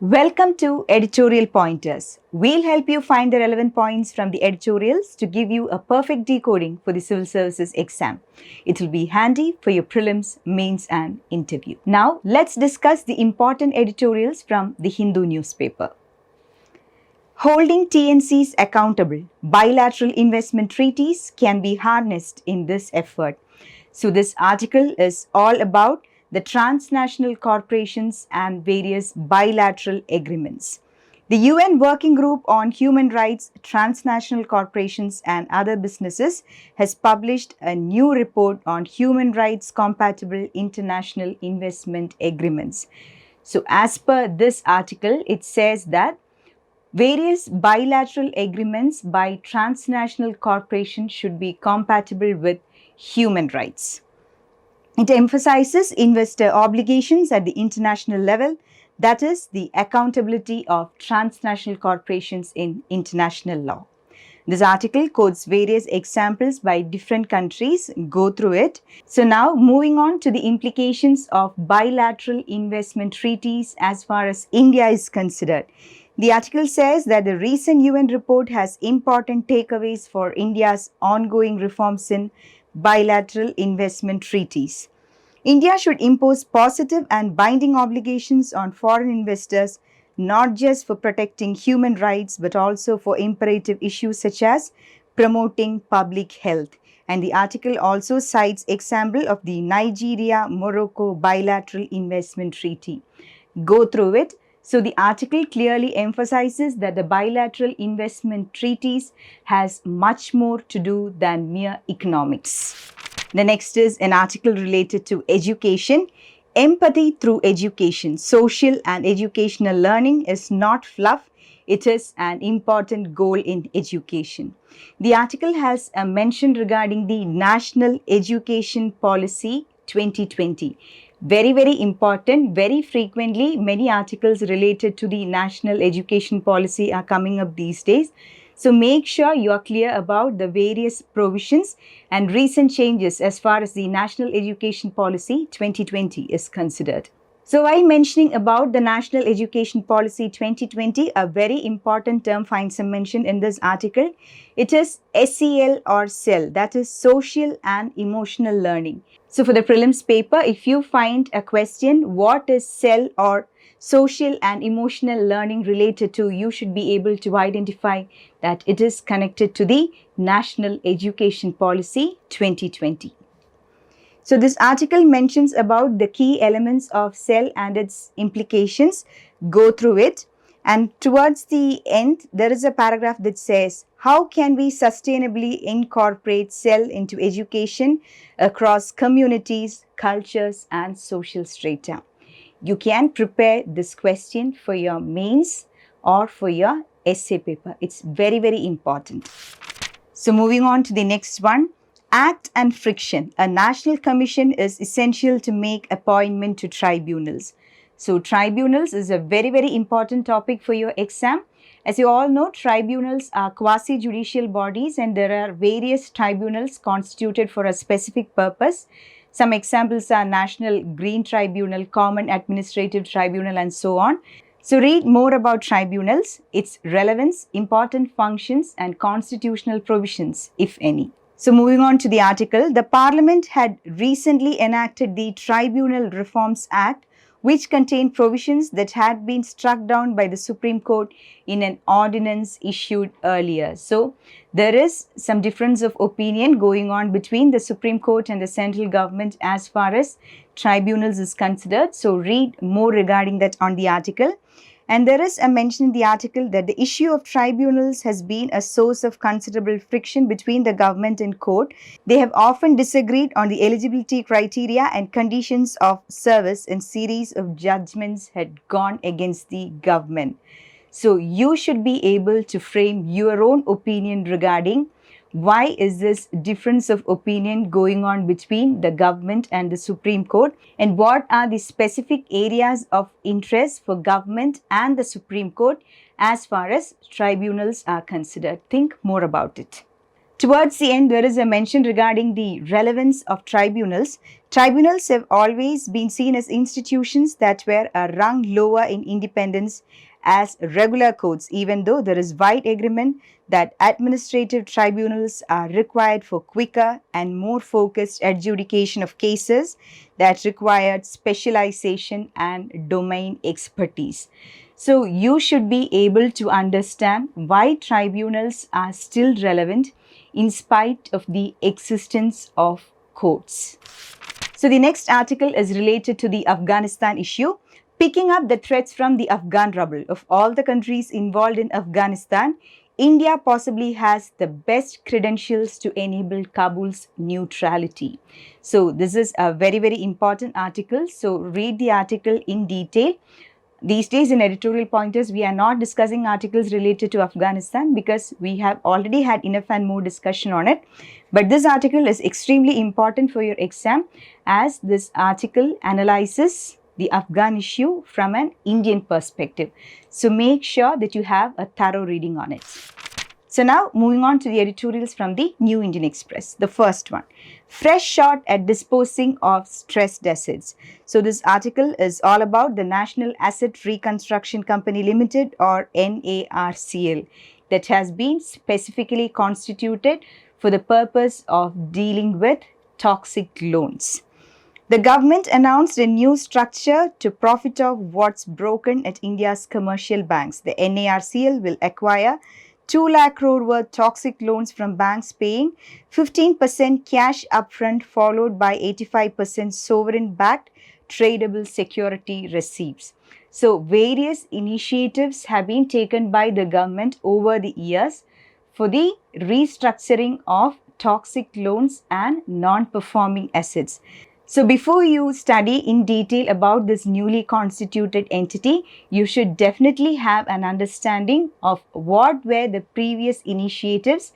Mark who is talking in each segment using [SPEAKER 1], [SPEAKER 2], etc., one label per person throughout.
[SPEAKER 1] Welcome to Editorial Pointers. We'll help you find the relevant points from the editorials to give you a perfect decoding for the civil services exam. It will be handy for your prelims, mains and interview. Now, let's discuss the important editorials from the Hindu newspaper. Holding TNCs accountable, bilateral investment treaties can be harnessed in this effort. So, this article is all about the transnational corporations and various bilateral agreements. The UN Working Group on Human Rights, Transnational Corporations and Other Businesses has published a new report on human rights compatible international investment agreements. So, as per this article, it says that various bilateral agreements by transnational corporations should be compatible with human rights. It emphasizes investor obligations at the international level, that is, the accountability of transnational corporations in international law. This article quotes various examples by different countries. Go through it. So, now moving on to the implications of bilateral investment treaties as far as India is considered. The article says that the recent UN report has important takeaways for India's ongoing reforms in bilateral investment treaties. India should impose positive and binding obligations on foreign investors, not just for protecting human rights, but also for imperative issues such as promoting public health. And the article also cites example of the Nigeria-Morocco bilateral investment treaty. Go through it. So the article clearly emphasizes that the bilateral investment treaties has much more to do than mere economics. The next is an article related to education. Empathy through education. Social and educational learning is not fluff. It is an important goal in education. The article has a mention regarding the National Education Policy 2020. Very important. Very frequently, many articles related to the National Education Policy are coming up these days. So make sure you are clear about the various provisions and recent changes as far as the National Education Policy 2020 is considered. So while mentioning about the National Education Policy 2020, a very important term finds some mention in this article. It is SEL or SEL, that is Social and Emotional Learning. So for the prelims paper, if you find a question, what is SEL or social and emotional learning related to, you should be able to identify that it is connected to the National Education Policy 2020. So this article mentions about the key elements of SEL and its implications. Go through it. And towards the end, there is a paragraph that says, how can we sustainably incorporate SEL into education across communities, cultures, and social strata? You can prepare this question for your mains or for your essay paper. It's very important. So moving on to the next one. Act and friction. A national commission is essential to make appointment to tribunals. So tribunals is a very important topic for your exam. As you all know, tribunals are quasi-judicial bodies and there are various tribunals constituted for a specific purpose. Some examples are National Green Tribunal, Common Administrative Tribunal and so on. So read more about tribunals, its relevance, important functions and constitutional provisions, if any. So moving on to the article, the Parliament had recently enacted the Tribunal Reforms Act, which contained provisions that had been struck down by the Supreme Court in an ordinance issued earlier. So there is some difference of opinion going on between the Supreme Court and the central government as far as tribunals is considered. So read more regarding that on the article. And there is a mention in the article that the issue of tribunals has been a source of considerable friction between the government and court. They have often disagreed on the eligibility criteria and conditions of service, and series of judgments had gone against the government. So you should be able to frame your own opinion regarding why is this difference of opinion going on between the government and the Supreme Court, and what are the specific areas of interest for government and the Supreme Court as far as tribunals are considered. Think more about it. Towards the end, there is a mention regarding the relevance of tribunals. Tribunals have always been seen as institutions that were a rung lower in independence as regular courts, even though there is wide agreement that administrative tribunals are required for quicker and more focused adjudication of cases that required specialization and domain expertise. So, you should be able to understand why tribunals are still relevant in spite of the existence of courts. So the next article is related to the Afghanistan issue. Picking up the threats from the Afghan rubble. Of all the countries involved in Afghanistan, India possibly has the best credentials to enable Kabul's neutrality. So this is a very, very important article. So read the article in detail. These days in editorial pointers, we are not discussing articles related to Afghanistan because we have already had enough and more discussion on it. But this article is extremely important for your exam as this article analyzes the Afghan issue from an Indian perspective. So make sure that you have a thorough reading on it. So now moving on to the editorials from the New Indian Express. The first one, fresh shot at disposing of stressed assets. So this article is all about the National Asset Reconstruction Company Limited or NARCL that has been specifically constituted for the purpose of dealing with toxic loans. The government announced a new structure to profit off what's broken at India's commercial banks. The NARCL will acquire 2 lakh crore worth toxic loans from banks paying 15% cash upfront followed by 85% sovereign-backed tradable security receipts. So various initiatives have been taken by the government over the years for the restructuring of toxic loans and non-performing assets. So before you study in detail about this newly constituted entity, you should definitely have an understanding of what were the previous initiatives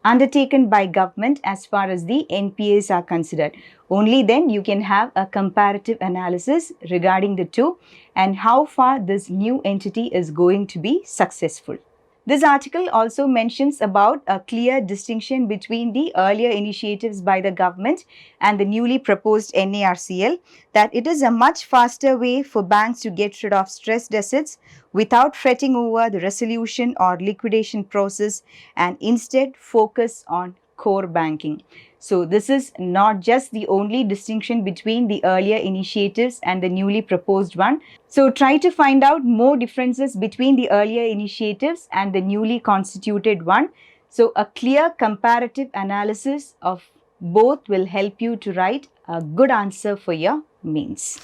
[SPEAKER 1] undertaken by government as far as the NPAs are considered. Only then you can have a comparative analysis regarding the two and how far this new entity is going to be successful. This article also mentions about a clear distinction between the earlier initiatives by the government and the newly proposed NARCL, that it is a much faster way for banks to get rid of stressed assets without fretting over the resolution or liquidation process and instead focus on core banking. So this is not just the only distinction between the earlier initiatives and the newly proposed one. So try to find out more differences between the earlier initiatives and the newly constituted one. So a clear comparative analysis of both will help you to write a good answer for your mains.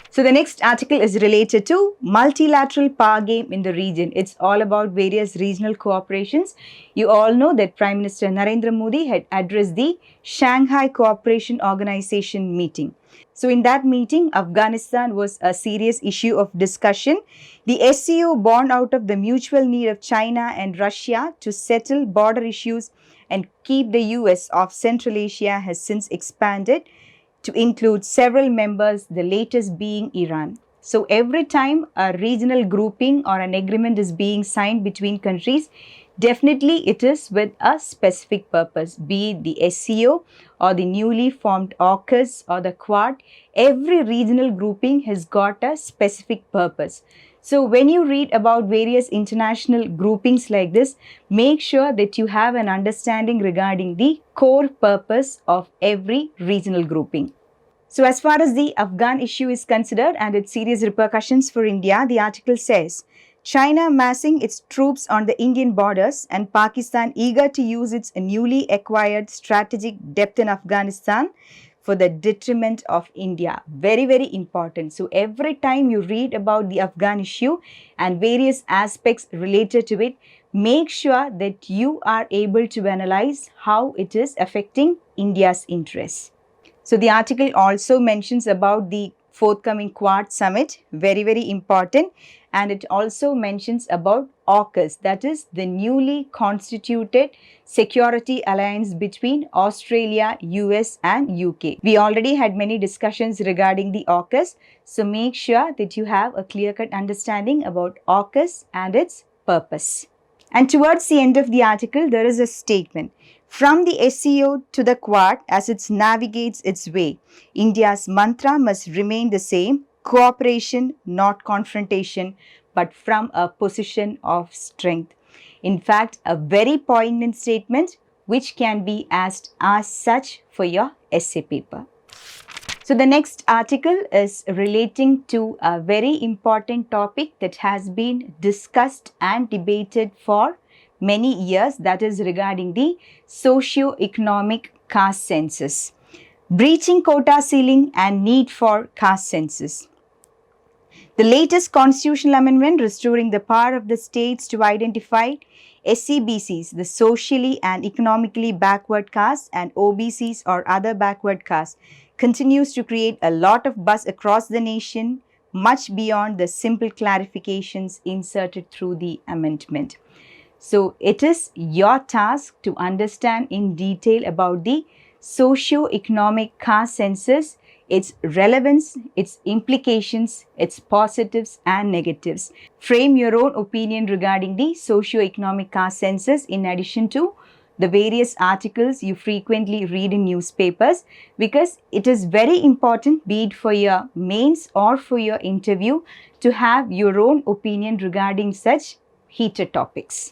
[SPEAKER 1] So the next article is related to multilateral power game in the region. It's all about various regional cooperations. You all know that Prime Minister Narendra Modi had addressed the Shanghai Cooperation Organization meeting. So in that meeting, Afghanistan was a serious issue of discussion. The SCO, born out of the mutual need of China and Russia to settle border issues and keep the US off Central Asia, has since expanded to include several members, the latest being Iran. So every time a regional grouping or an agreement is being signed between countries, definitely it is with a specific purpose, be it the SCO or the newly formed AUKUS or the Quad. Every regional grouping has got a specific purpose. So when you read about various international groupings like this, make sure that you have an understanding regarding the core purpose of every regional grouping. So as far as the Afghan issue is considered and its serious repercussions for India, the article says, China massing its troops on the Indian borders and Pakistan eager to use its newly acquired strategic depth in Afghanistan for the detriment of India. Very, very important. So every time you read about the Afghan issue and various aspects related to it, make sure that you are able to analyze how it is affecting India's interests. So the article also mentions about the forthcoming Quad Summit, very, very important. And it also mentions about AUKUS, that is the newly constituted security alliance between Australia, US and UK. We already had many discussions regarding the AUKUS, so make sure that you have a clear-cut understanding about AUKUS and its purpose. And towards the end of the article, there is a statement. From the SEO to the Quad, as it navigates its way, India's mantra must remain the same: cooperation, not confrontation, but from a position of strength. In fact, a very poignant statement which can be asked as such for your essay paper. So the next article is relating to a very important topic that has been discussed and debated for many years, that is regarding the socio-economic caste census. Breaching quota ceiling and need for caste census. The latest constitutional amendment restoring the power of the states to identify SCBCs, the socially and economically backward castes, and OBCs or other backward castes, continues to create a lot of buzz across the nation, much beyond the simple clarifications inserted through the amendment. So it is your task to understand in detail about the socio-economic caste census, its relevance, its implications, its positives and negatives. Frame your own opinion regarding the socio-economic caste census in addition to the various articles you frequently read in newspapers, because it is very important, be it for your mains or for your interview, to have your own opinion regarding such heated topics.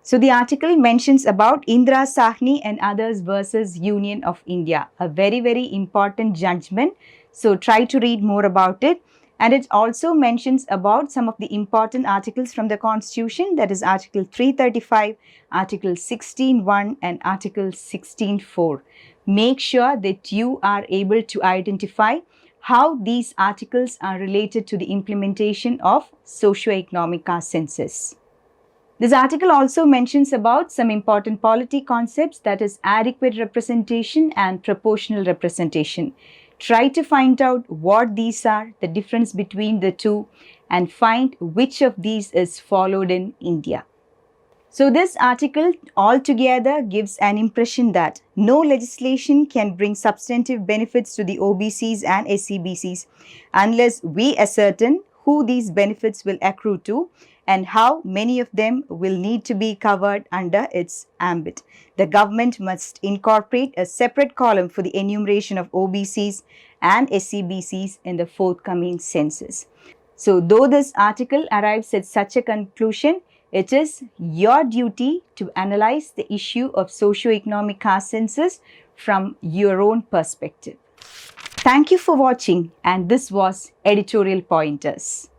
[SPEAKER 1] So the article mentions about Indra Sahni and others versus Union of India, a very important judgment. So try to read more about it. And it also mentions about some of the important articles from the Constitution, that is Article 335, Article 16.1 and Article 16.4. Make sure that you are able to identify how these articles are related to the implementation of socio-economic caste census. This article also mentions about some important polity concepts, that is adequate representation and proportional representation. Try to find out what these are, the difference between the two, and find which of these is followed in India. So this article altogether gives an impression that no legislation can bring substantive benefits to the OBCs and SCBCs unless we ascertain who these benefits will accrue to and how many of them will need to be covered under its ambit. The government must incorporate a separate column for the enumeration of OBCs and SCBCs in the forthcoming census. So though this article arrives at such a conclusion, it is your duty to analyze the issue of socio-economic caste census from your own perspective. Thank you for watching, and this was Editorial Pointers.